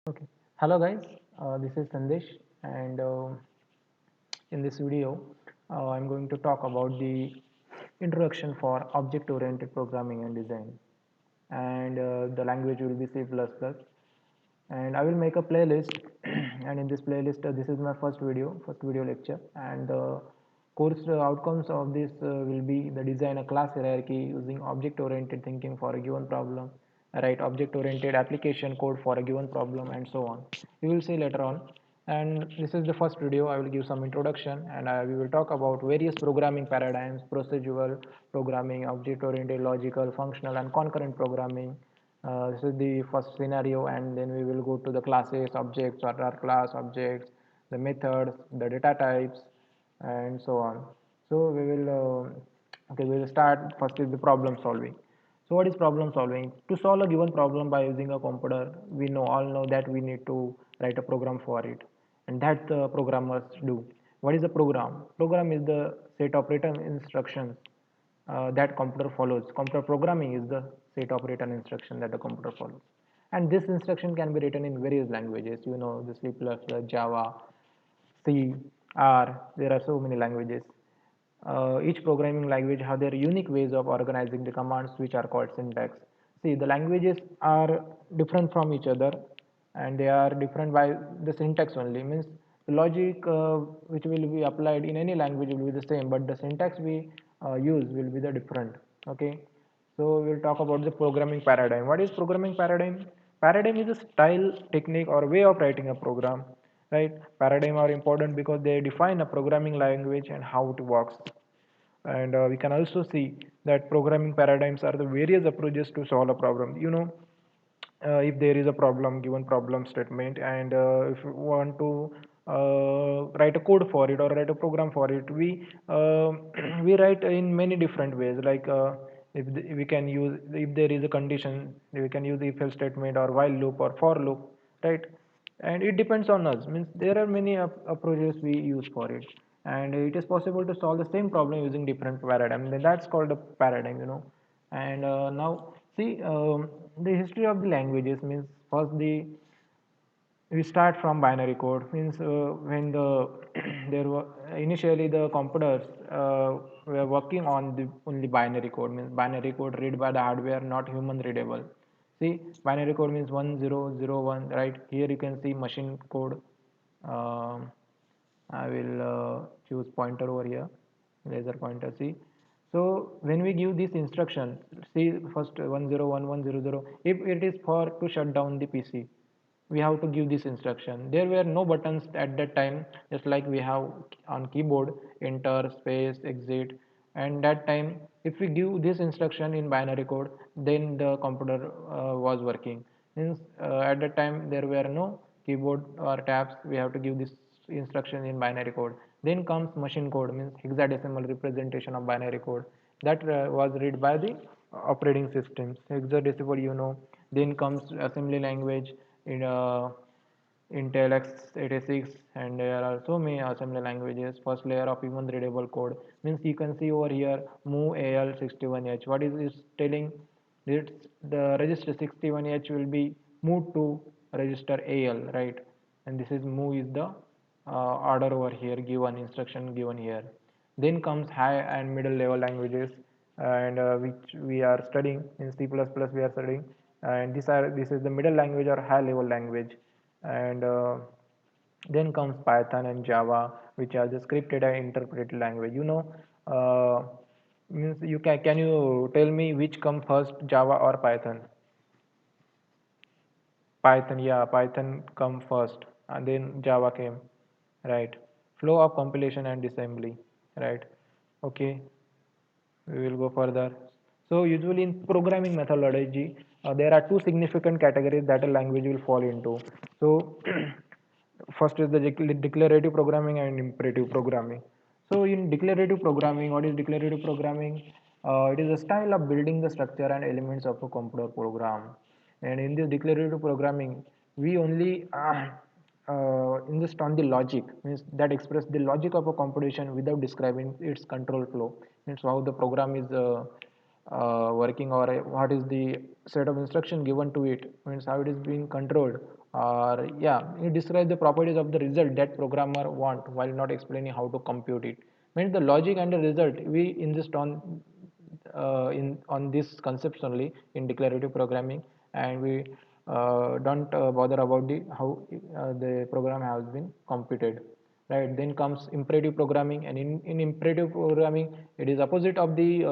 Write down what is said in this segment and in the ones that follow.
Okay. Hello guys, this is Sandesh and in this video I'm going to talk about the introduction for object-oriented programming and design and the language will be C++ and I will make a playlist and in this playlist this is my first video lecture and the course outcomes of this will be the design a class hierarchy using object oriented thinking for a given problem, write object oriented application code for a given problem and so on. You will see later on, and this is the first video. I will give some introduction and we will talk about various programming paradigms, procedural programming, object oriented, logical, functional and concurrent programming. This is the first scenario, and then we will go to the classes, objects, what are class objects, the methods, the data types, and so on. So we will okay. We will start first with the problem solving. So what is problem solving? To solve a given problem by using a computer, we all know that we need to write a program for it, and that the programmers do. What is a program? Program is the set of written instructions that computer follows. Computer programming is the set of written instruction that the computer follows. And this instruction can be written in various languages, the C++, Java, C, R, there are so many languages. Each programming language have their unique ways of organizing the commands which are called syntax. See, the languages are different from each other and they are different by the syntax only. Means the logic which will be applied in any language will be the same, but the syntax we use will be the different. Okay, so we'll talk about the programming paradigm. What is programming paradigm? Paradigm is a style, technique, or way of writing a program. Right? Paradigm are important because they define a programming language and how it works. And we can also see that programming paradigms are the various approaches to solve a problem. If there is a problem, given problem statement, and if you want to write a code for it or write a program for it, we we write in many different ways. Like we can use, if there is a condition, we can use if else statement or while loop or for loop, right? And it depends on us. Means there are many approaches we use for it, and it is possible to solve the same problem using different paradigm. Then that's called a paradigm. And now see, the history of the languages means first the we start from binary code. Means when there were initially the computers were working on the only binary code. Means binary code read by the hardware, not human readable. See, binary code means 1001, right? Here you can see machine code. um, I will choose pointer over here, laser pointer. See, so when we give this instruction, see first 101100, if it is for to shut down the PC, we have to give this instruction. There were no buttons at that time, just like we have on keyboard, enter, space, exit. And that time, if we give this instruction in binary code, then the computer was working. Means at that time there were no keyboard or tabs. We have to give this instruction in binary code. Then comes machine code, means hexadecimal representation of binary code that was read by the operating systems. Hexadecimal. Then comes assembly language in Intel x86, and there are so many assembly languages. First layer of human readable code means you can see over here move AL61H. What is this telling? It's the register 61H will be moved to register AL, right? And this is move is the order over here, given instruction given here. Then comes high and middle level languages, and which we are studying in C++. We are studying, and this is the middle language or high level language. And then comes Python and Java, which are the scripted and interpreted language. Uh, means can you tell me which come first, Java or Python? Python, yeah, Python come first, and then Java came, right? Flow of compilation and assembly, right? Okay, we will go further. So usually in programming methodology, there are two significant categories that a language will fall into. So first is the declarative programming and imperative programming. So in declarative programming, what is declarative programming? It is a style of building the structure and elements of a computer program. And in this declarative programming, we only insist on the logic, means that express the logic of a computation without describing its control flow. Means how the program is working, or what is the set of instruction given to it, means how it is being controlled, or yeah, it describes the properties of the result that programmer want while not explaining how to compute it. Means the logic and the result we insist on in on these concepts only in declarative programming, and we don't bother about the how the program has been computed, right? Then comes imperative programming, and in imperative programming it is opposite of the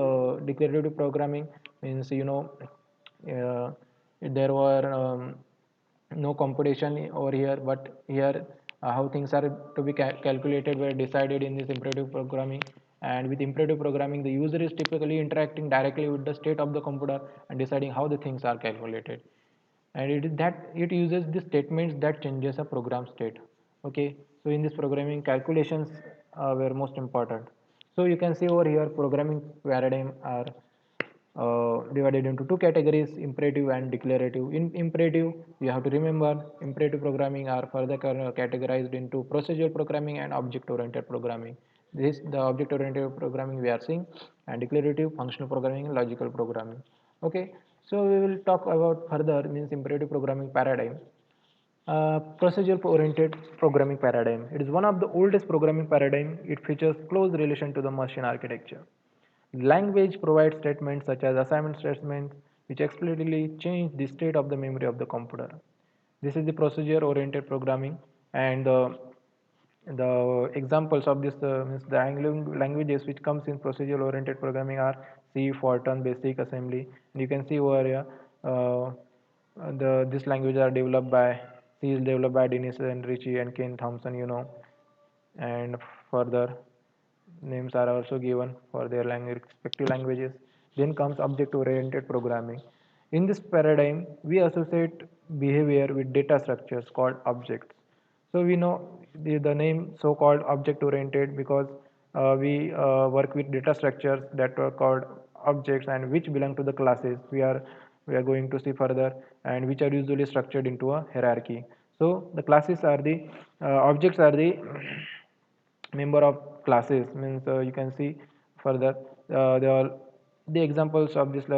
declarative programming. Means there were no computation over here, but here how things are to be calculated were decided in this imperative programming. And with imperative programming, the user is typically interacting directly with the state of the computer and deciding how the things are calculated. And it is that it uses the statements that changes a program state. Okay, so in this programming, calculations were most important. So you can see over here programming paradigm are divided into two categories: imperative and declarative. In imperative, you have to remember imperative programming are further categorized into procedural programming and object oriented programming. This the object oriented programming we are seeing, and declarative functional programming and logical programming. Okay, so we will talk about further means imperative programming paradigm. Procedural oriented programming paradigm. It is one of the oldest programming paradigm. It features close relation to the machine architecture. Language provides statements such as assignment statements, which explicitly change the state of the memory of the computer. This is the procedure oriented programming, and the examples of this means the languages which comes in procedural oriented programming are C, Fortran, Basic, Assembly. And you can see over here the this language are developed by C is developed by Dennis and Ritchie and Ken Thompson, and further names are also given for their respective languages. Then comes object-oriented programming. In this paradigm, we associate behavior with data structures called objects. So we know the name so-called object-oriented because we work with data structures that are called objects and which belong to the classes we are going to see further, and which are usually structured into a hierarchy. So the classes are the objects are the member of classes. Means you can see further the examples of this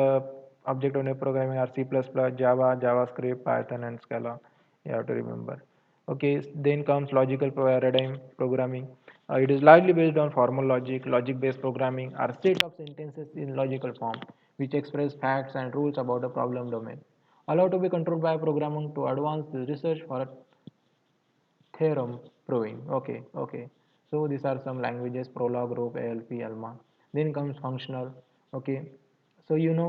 object oriented programming are C++, Java, JavaScript, Python, and Scala. You have to remember. Okay, then comes logical paradigm programming. It is largely based on formal logic. Logic based programming are set of sentences in logical form which express facts and rules about a problem domain, allowed to be controlled by a programmer to advance the research for a theorem proving. Okay, okay. So these are some languages: Prolog, Rope, ALP, Alma. Then comes functional. Okay. So the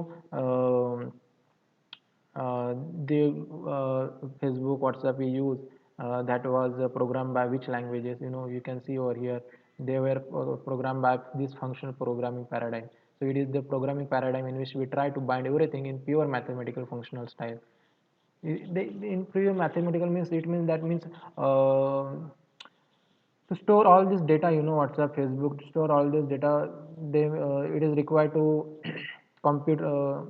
Facebook, WhatsApp we use, that was programmed by which languages? You can see over here they were programmed by this functional programming paradigm. So it is the programming paradigm in which we try to bind everything in pure mathematical functional style. In pure mathematical means it means that means to store all this data, WhatsApp, Facebook, to store all this data, it is required to compute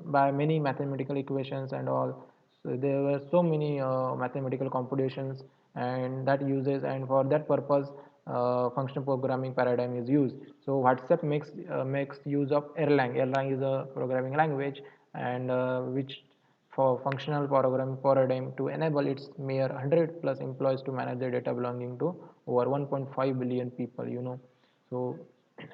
by many mathematical equations and all. So there were so many mathematical computations and that uses, and for that purpose functional programming paradigm is used. So WhatsApp makes use of Erlang. Erlang is a programming language, and which for functional programming paradigm to enable its mere 100 plus employees to manage the data belonging to over 1.5 billion people. So,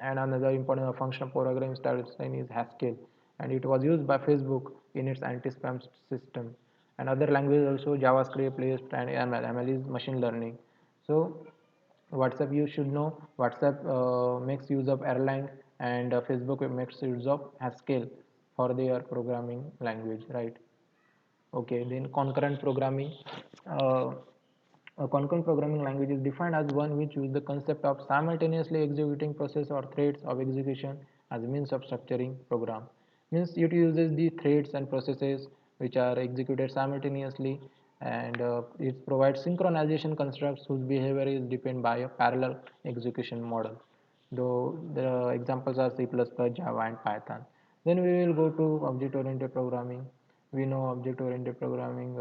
and another important functional programming style is Haskell, and it was used by Facebook in its anti-spam system. And other languages also: JavaScript, Lisp, and ML. ML is machine learning. So WhatsApp, you should know, WhatsApp makes use of Erlang, and Facebook makes use of Haskell for their programming language, right? Okay, then concurrent programming. Uh, a concurrent programming language is defined as one which uses the concept of simultaneously executing process or threads of execution as a means of structuring program. Means it uses the threads and processes which are executed simultaneously, and it provides synchronization constructs whose behavior is dependent by a parallel execution model. Though the examples are C++, Java, and Python. Then we will go to object-oriented programming. We know object-oriented programming.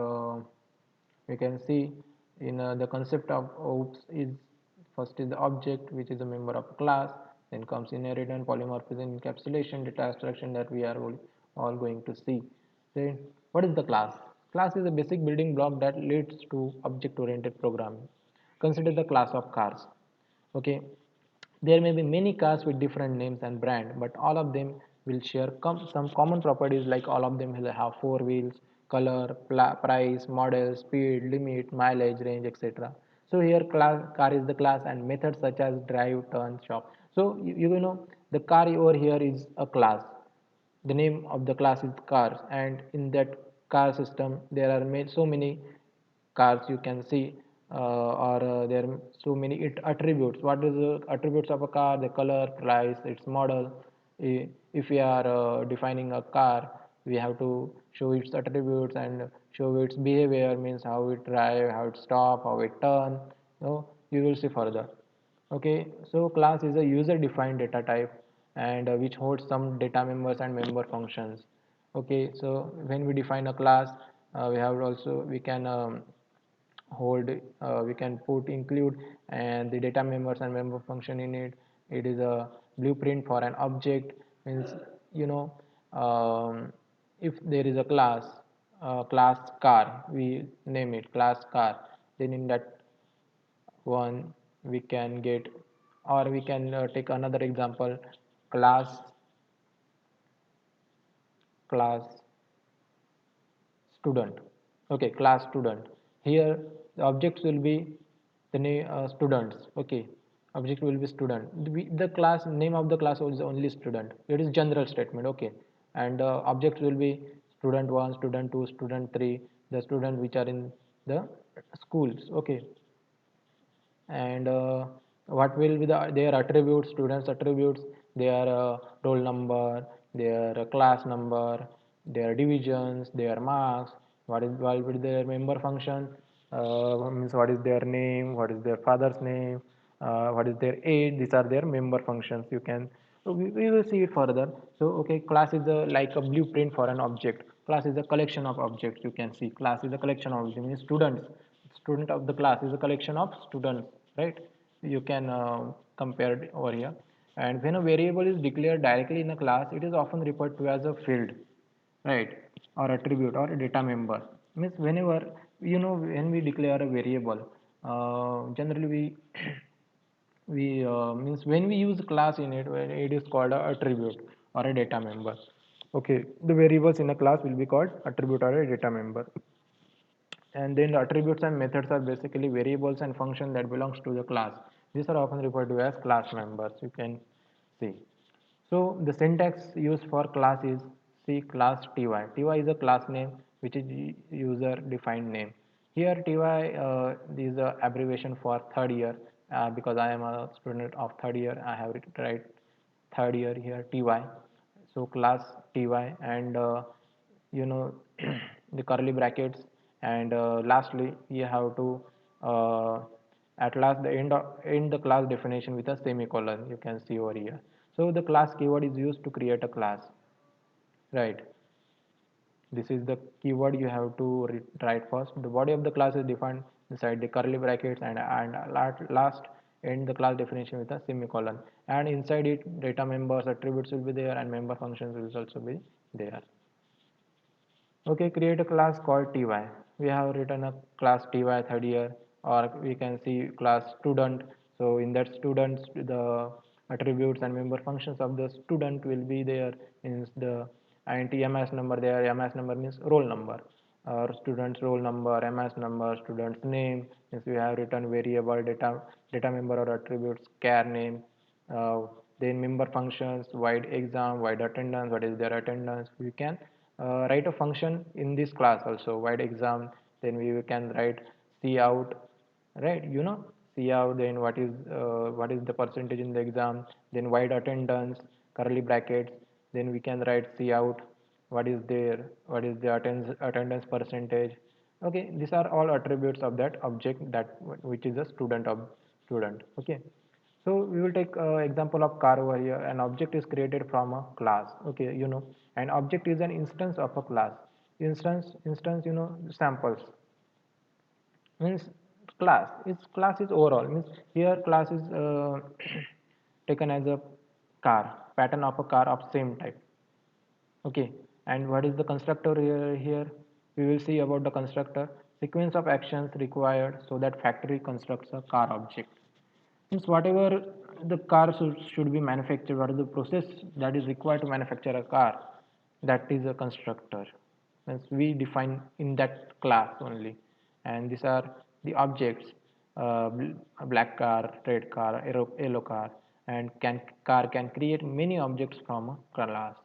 We can see in the concept of OOPS is first is the object, which is a member of a class. Then comes inheritance, polymorphism, encapsulation, data abstraction that we are all going to see. Then what is the class? Class is a basic building block that leads to object-oriented programming. Consider the class of cars. Okay, there may be many cars with different names and brand, but all of them will share some common properties, like all of them will have four wheels, color, price, model, speed, limit, mileage, range, etc. So here car is the class, and methods such as drive, turn, stop. So you know the car over here is a class. The name of the class is cars, and in that car system there are so many cars you can see, or there are so many attributes. What is the attributes of a car? The color, price, its model. If we are defining a car, we have to show its attributes and show its behavior, means how it drive, how it stop, how it turn. You will see further. Okay, so class is a user defined data type, and which holds some data members and member functions. Okay, so when we define a class, we can hold, we can put include and the data members and member function in it. It is a blueprint for an object, means, you know, if there is a class car, we name it class car, then in that one we can get, or we can take another example, class class student. Okay, class student. Here the objects will be the name, students. Okay, object will be student. The class name of the class is only student. It is general statement. Okay, and objects will be student 1, student 2, student 3, the student which are in the schools. Okay, and what will be their attributes, students attributes, their roll number, their class number, their divisions, their marks. What will be their member function, means what is their name, what is their father's name, what is their age. These are their member functions. You can, so we will see it further. So okay, class is like a blueprint for an object. Class is a collection of objects. You can see class is a collection of objects, means student of the class is a collection of students, right? You can compare it over here. And when a variable is declared directly in a class, it is often referred to as a field, right, or attribute or a data member. Means whenever, when we declare a variable, generally we we means when we use class in it, when it is called a attribute or a data member. Okay, the variables in a class will be called attribute or a data member. And then the attributes and methods are basically variables and function that belongs to the class. These are often referred to as class members. You can see. So the syntax used for class is C class ty. Ty is a class name which is user defined name. Here ty is the abbreviation for third year, because I am a student of third year. I have to write third year here ty. So class ty, and you know the curly brackets, and lastly you have to uh, at last the end the class definition with a semicolon. You can see over here. So the class keyword is used to create a class, right? This is the keyword you have to write first. The body of the class is defined inside the curly brackets, and last end the class definition with a semicolon, and inside it data members attributes will be there, and member functions will also be there. Okay, create a class called ty. We have written a class ty third year, or we can see class student. So in that student, the attributes and member functions of the student will be there. Means the int ms number there. Ms number means roll number, or student's roll number, ms number, student's name. Means we have written variable data member or attributes, char name. Then member functions, void exam, void attendance. What is their attendance? We can write a function in this class also, void exam. Then we can write c out, right? C out. Then what is the percentage in the exam? Then void attendance, curly brackets. Then we can write c out, what is the attendance percentage. Okay, these are all attributes of that object, that which is a student of student. Okay, so we will take example of car over here. An object is created from a class. Okay, an object is an instance of a class. Instance, samples means class. Class is overall, means here class is taken as a car, pattern of a car of same type. Okay, and what is the constructor here? We will see about the constructor, sequence of actions required so that factory constructs a car object. Means whatever the car should be manufactured, what is the process that is required to manufacture a car, that is a constructor. Means we define in that class only, and these are the objects: a black car, red car, yellow car, and car can create many objects from a class.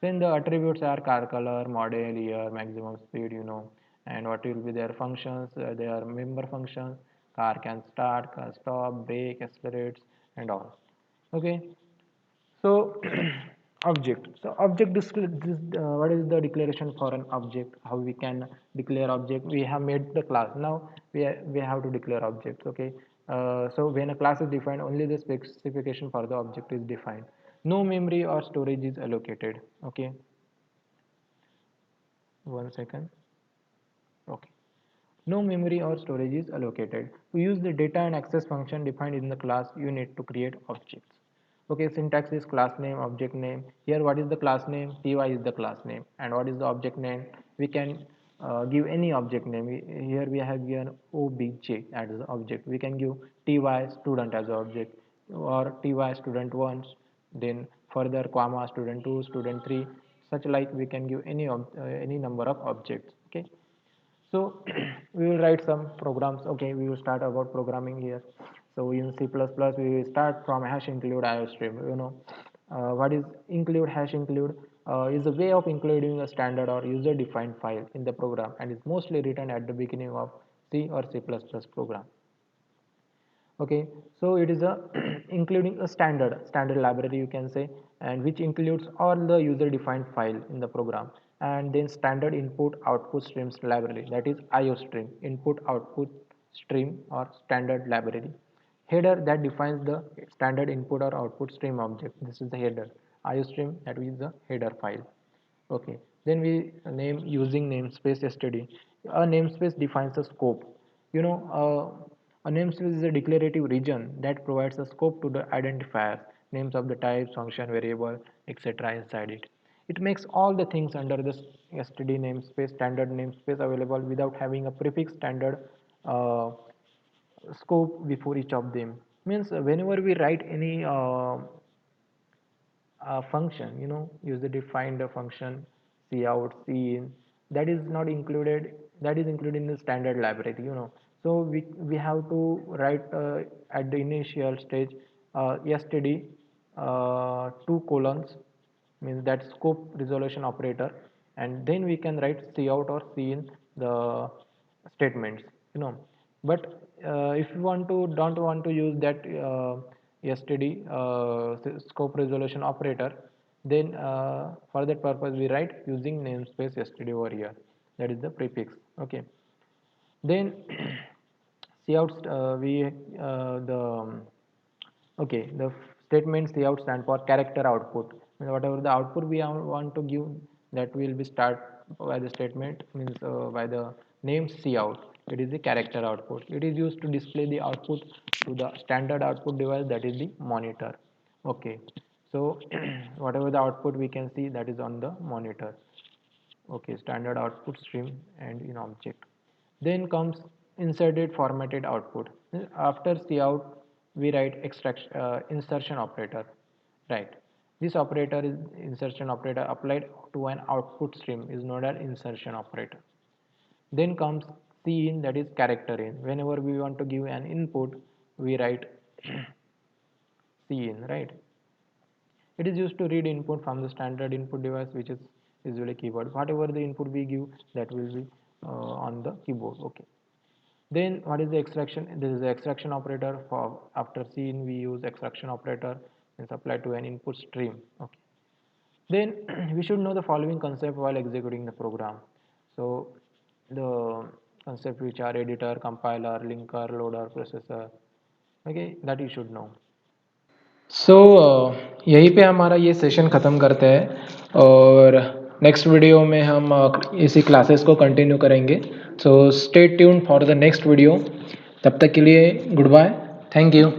Then the attributes are car color, model, year, maximum speed, and what will be their functions. Their member functions. Car can start, car stop, brake, accelerates, and all. Okay. So object. So object what is the declaration for an object? How we can declare object? We have made the class. Now we have to declare objects. Okay. So when a class is defined, only the specification for the object is defined. No memory or storage is allocated. Okay. 1 second. Okay. No memory or storage is allocated. To use the data and access function defined in the class, you need to create objects. Okay, syntax is class name, object name. Here, what is the class name? Ty is the class name. And what is the object name? We can give any object name. Here we have given obj as the object. We can give ty student as the object, or ty student 1, then further comma student 2, student 3. Such like we can give any number of objects. Okay. So we will write some programs. Okay, we will start about programming here. So in C++, we will start from hash include iostream. What is include? Hash include is a way of including a standard or user defined file in the program, and is mostly written at the beginning of C or C++ program. Okay, so it is a including a standard library, you can say, and which includes all the user defined file in the program, and then standard input output streams library, that is iostream, input output stream or standard library. Header that defines the standard input or output stream object, this is the header. Iostream, that is the header file. Okay, then we name using namespace std. A namespace defines a scope. A namespace is a declarative region that provides a scope to the identifiers, names of the types, function, variable, etc. inside it. It makes all the things under the std namespace, standard namespace available without having a prefix standard scope before each of them. Means whenever we write any function, user defined a function, cout, cin, that is not included, that is included in the standard library. So we have to write at the initial stage std 2 colons, means that scope resolution operator, and then we can write cout or cin the statements, but if you don't want to use that std scope resolution operator, then for that purpose we write using namespace std over here, that is the prefix. Okay, then cout we the okay, the statement cout stand for character output. Whatever the output we want to give, that will be start by the statement, means by the name cout. It is the character output. It is used to display the output to the standard output device, that is the monitor. Okay, so whatever the output we can see, that is on the monitor. Okay, standard output stream and in object. Then comes inserted formatted output. After cout we write insertion operator, right? This operator is insertion operator applied to an output stream is known as insertion operator. Then comes cin, that is character in. Whenever we want to give an input, we write cin, right? It is used to read input from the standard input device, which is usually keyboard. Whatever the input we give, that will be on the keyboard. Okay. Then what is the extraction? This is the extraction operator. For after cin, we use extraction operator and apply to an input stream. Okay. Then we should know the following concept while executing the program. So the concept which are editor, compiler, linker, loader, processor. Okay, that you should know. सो यहीं पे हमारा ये session ख़त्म करते हैं, और next video में हम इसी क्लासेस को कंटिन्यू करेंगे. So stay tune for the next video. तब तक के लिए गुड बाय. Thank you.